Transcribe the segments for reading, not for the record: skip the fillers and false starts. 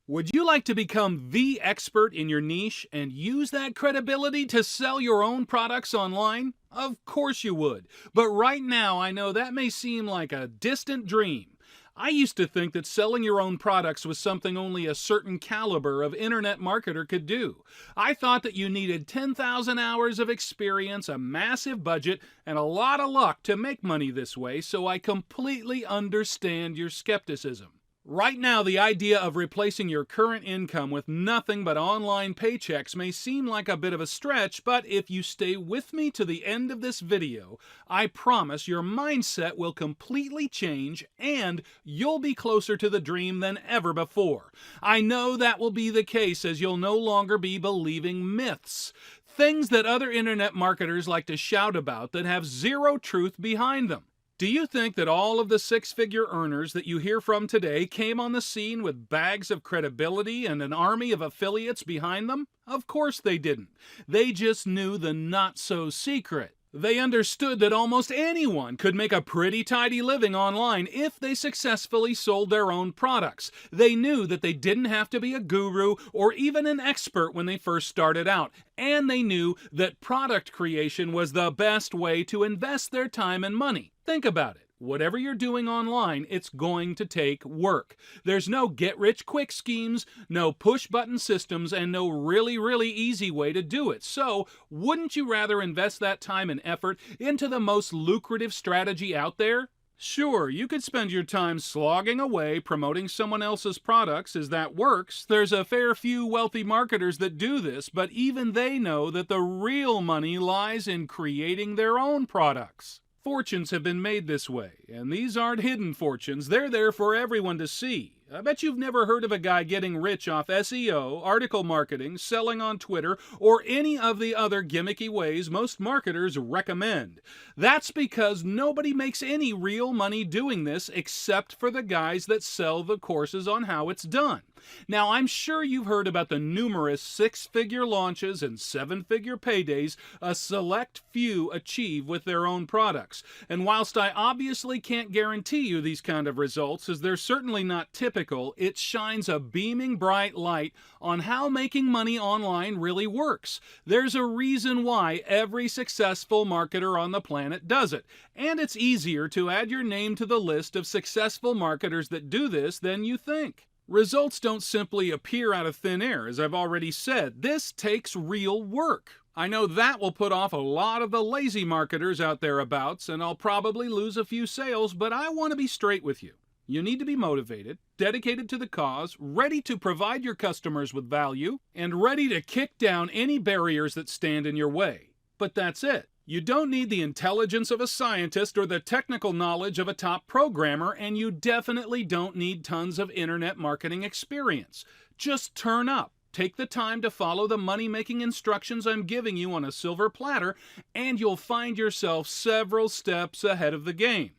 Would you like to become the expert in your niche and use that credibility to sell your own products online? Of course you would. But right now, I know that may seem like a distant dream. I used to think that selling your own products was something only a certain caliber of internet marketer could do. I thought that you needed 10,000 hours of experience, a massive budget, and a lot of luck to make money this way, so I completely understand your skepticism. Right now, the idea of replacing your current income with nothing but online paychecks may seem like a bit of a stretch, but if you stay with me to the end of this video, I promise your mindset will completely change and you'll be closer to the dream than ever before. I know that will be the case as you'll no longer be believing myths. Things that other internet marketers like to shout about that have zero truth behind them. Do you think that all of the six-figure earners that you hear from today came on the scene with bags of credibility and an army of affiliates behind them? Of course they didn't. They just knew the not-so-secret. They understood that almost anyone could make a pretty tidy living online if they successfully sold their own products. They knew that they didn't have to be a guru or even an expert when they first started out. And they knew that product creation was the best way to invest their time and money. Think about it. Whatever you're doing online, it's going to take work. There's no get-rich-quick schemes, no push-button systems, and no really easy way to do it. So, wouldn't you rather invest that time and effort into the most lucrative strategy out there? Sure, you could spend your time slogging away promoting someone else's products as that works. There's a fair few wealthy marketers that do this, but even they know that the real money lies in creating their own products. Fortunes have been made this way, and these aren't hidden fortunes. They're there for everyone to see. I bet you've never heard of a guy getting rich off SEO, article marketing, selling on Twitter, or any of the other gimmicky ways most marketers recommend. That's because nobody makes any real money doing this except for the guys that sell the courses on how it's done. Now, I'm sure you've heard about the numerous six-figure launches and seven-figure paydays a select few achieve with their own products. And whilst I obviously can't guarantee you these kind of results, as they're certainly not typical, it shines a beaming bright light on how making money online really works. There's a reason why every successful marketer on the planet does it. And it's easier to add your name to the list of successful marketers that do this than you think. Results don't simply appear out of thin air, as I've already said. This takes real work. I know that will put off a lot of the lazy marketers out thereabouts, and I'll probably lose a few sales, but I want to be straight with you. You need to be motivated, dedicated to the cause, ready to provide your customers with value, and ready to kick down any barriers that stand in your way. But that's it. You don't need the intelligence of a scientist or the technical knowledge of a top programmer, and you definitely don't need tons of internet marketing experience. Just turn up, take the time to follow the money-making instructions I'm giving you on a silver platter, and you'll find yourself several steps ahead of the game.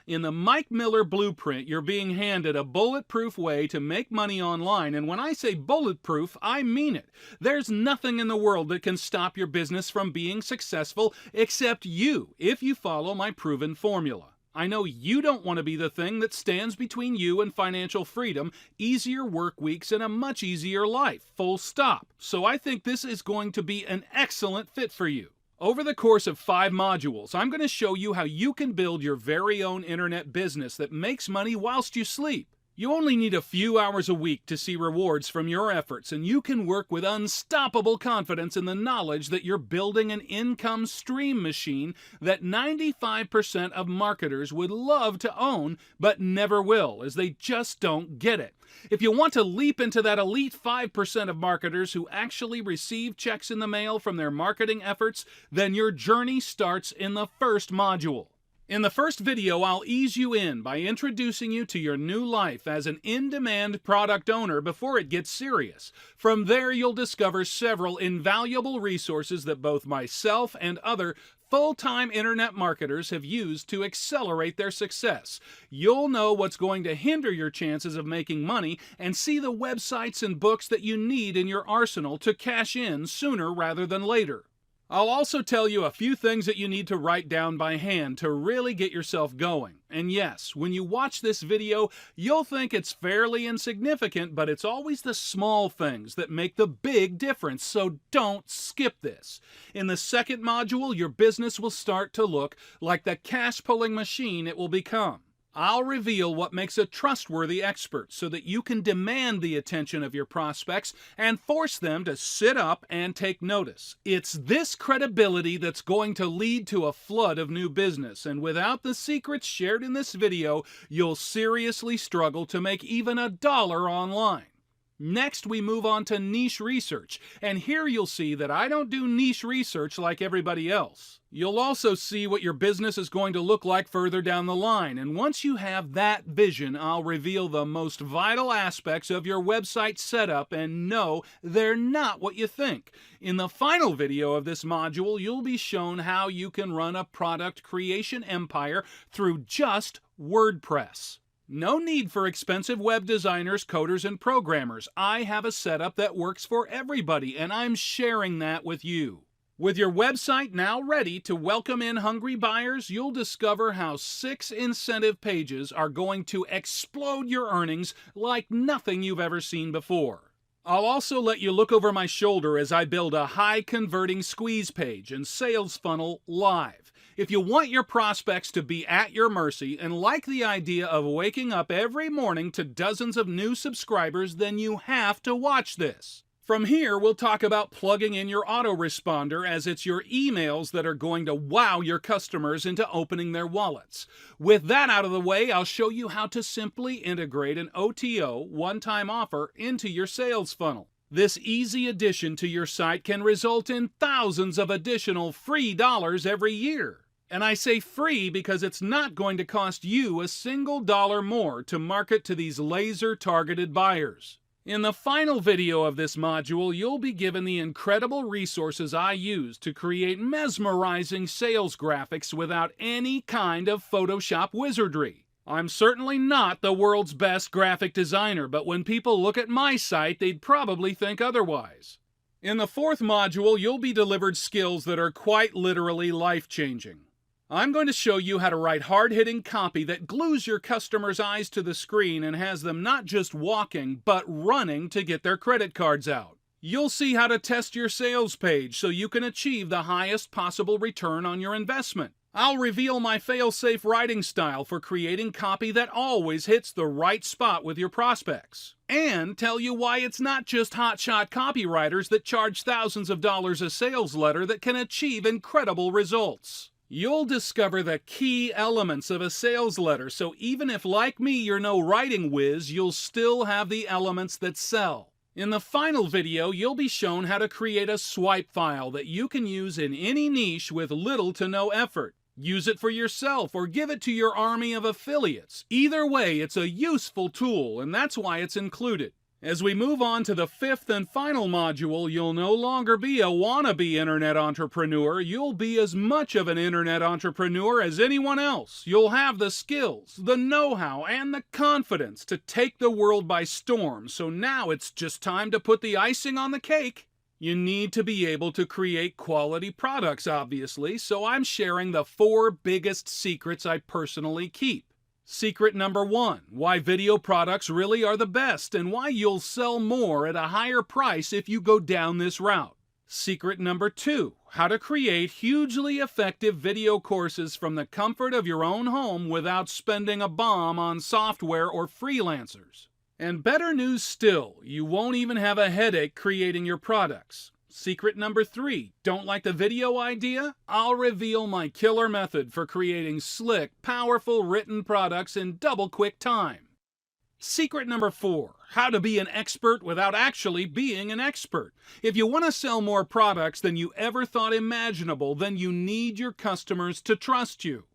In the Mike Miller blueprint, you're being handed a bulletproof way to make money online, and when I say bulletproof, I mean it. There's nothing in the world that can stop your business from being successful except you, if you follow my proven formula. I know you don't want to be the thing that stands between you and financial freedom, easier work weeks, and a much easier life, full stop. So I think this is going to be an excellent fit for you. Over the course of 5 modules, I'm going to show you how you can build your very own internet business that makes money whilst you sleep. You only need a few hours a week to see rewards from your efforts, and you can work with unstoppable confidence in the knowledge that you're building an income stream machine that 95% of marketers would love to own, but never will, as they just don't get it. If you want to leap into that elite 5% of marketers who actually receive checks in the mail from their marketing efforts, then your journey starts in the first module. In the first video, I'll ease you in by introducing you to your new life as an in-demand product owner before it gets serious. From there, you'll discover several invaluable resources that both myself and other full-time internet marketers have used to accelerate their success. You'll know what's going to hinder your chances of making money and see the websites and books that you need in your arsenal to cash in sooner rather than later. I'll also tell you a few things that you need to write down by hand to really get yourself going. And yes, when you watch this video, you'll think it's fairly insignificant, but it's always the small things that make the big difference, so don't skip this. In the second module, your business will start to look like the cash-pulling machine it will become. I'll reveal what makes a trustworthy expert so that you can demand the attention of your prospects and force them to sit up and take notice. It's this credibility that's going to lead to a flood of new business, and without the secrets shared in this video, you'll seriously struggle to make even $1 online. Next, we move on to niche research, and here you'll see that I don't do niche research like everybody else. You'll also see what your business is going to look like further down the line, and once you have that vision, I'll reveal the most vital aspects of your website setup, and no, they're not what you think. In the final video of this module, you'll be shown how you can run a product creation empire through just WordPress. No need for expensive web designers, coders, and programmers. I have a setup that works for everybody, and I'm sharing that with you. With your website now ready to welcome in hungry buyers, you'll discover how 6 incentive pages are going to explode your earnings like nothing you've ever seen before. I'll also let you look over my shoulder as I build a high-converting squeeze page and sales funnel live. If you want your prospects to be at your mercy and like the idea of waking up every morning to dozens of new subscribers, then you have to watch this. From here, we'll talk about plugging in your autoresponder, as it's your emails that are going to wow your customers into opening their wallets. With that out of the way, I'll show you how to simply integrate an OTO, one-time offer, into your sales funnel. This easy addition to your site can result in thousands of additional free dollars every year. And I say free because it's not going to cost you a single dollar more to market to these laser-targeted buyers. In the final video of this module, you'll be given the incredible resources I use to create mesmerizing sales graphics without any kind of Photoshop wizardry. I'm certainly not the world's best graphic designer, but when people look at my site, they'd probably think otherwise. In the fourth module, you'll be delivered skills that are quite literally life-changing. I'm going to show you how to write hard-hitting copy that glues your customers' eyes to the screen and has them not just walking, but running to get their credit cards out. You'll see how to test your sales page so you can achieve the highest possible return on your investment. I'll reveal my fail-safe writing style for creating copy that always hits the right spot with your prospects. And tell you why it's not just hotshot copywriters that charge thousands of dollars a sales letter that can achieve incredible results. You'll discover the key elements of a sales letter, so even if, like me, you're no writing whiz, you'll still have the elements that sell. In the final video, you'll be shown how to create a swipe file that you can use in any niche with little to no effort. Use it for yourself or give it to your army of affiliates. Either way, it's a useful tool, and that's why it's included. As we move on to the fifth and final module, you'll no longer be a wannabe internet entrepreneur. You'll be as much of an internet entrepreneur as anyone else. You'll have the skills, the know-how, and the confidence to take the world by storm. So now it's just time to put the icing on the cake. You need to be able to create quality products, obviously, so I'm sharing the 4 biggest secrets I personally keep. Secret number 1, why video products really are the best and why you'll sell more at a higher price if you go down this route. Secret number 2, how to create hugely effective video courses from the comfort of your own home without spending a bomb on software or freelancers. And better news still, you won't even have a headache creating your products. Secret number 3, don't like the video idea? I'll reveal my killer method for creating slick, powerful written products in double quick time. Secret number 4, how to be an expert without actually being an expert. If you want to sell more products than you ever thought imaginable, then you need your customers to trust you.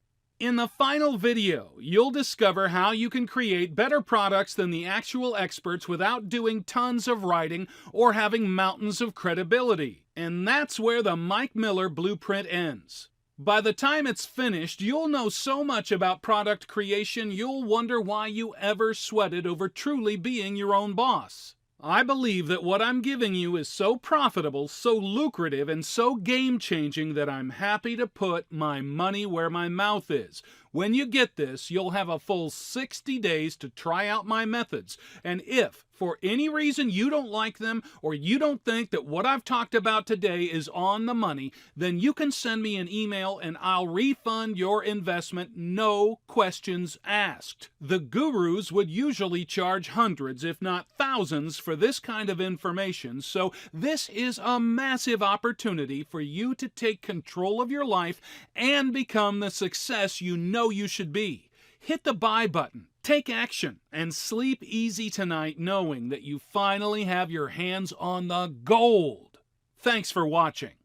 In the final video, you'll discover how you can create better products than the actual experts without doing tons of writing or having mountains of credibility. And that's where the Mike Miller blueprint ends. By the time it's finished, you'll know so much about product creation, you'll wonder why you ever sweated over truly being your own boss. I believe that what I'm giving you is so profitable, so lucrative, and so game-changing that I'm happy to put my money where my mouth is. When you get this, you'll have a full 60 days to try out my methods. And if, for any reason you don't like them, or you don't think that what I've talked about today is on the money, then you can send me an email and I'll refund your investment, no questions asked. The gurus would usually charge hundreds, if not thousands, for this kind of information, so this is a massive opportunity for you to take control of your life and become the success you know you should be. Hit the buy button, take action, and sleep easy tonight knowing that you finally have your hands on the gold. Thanks for watching.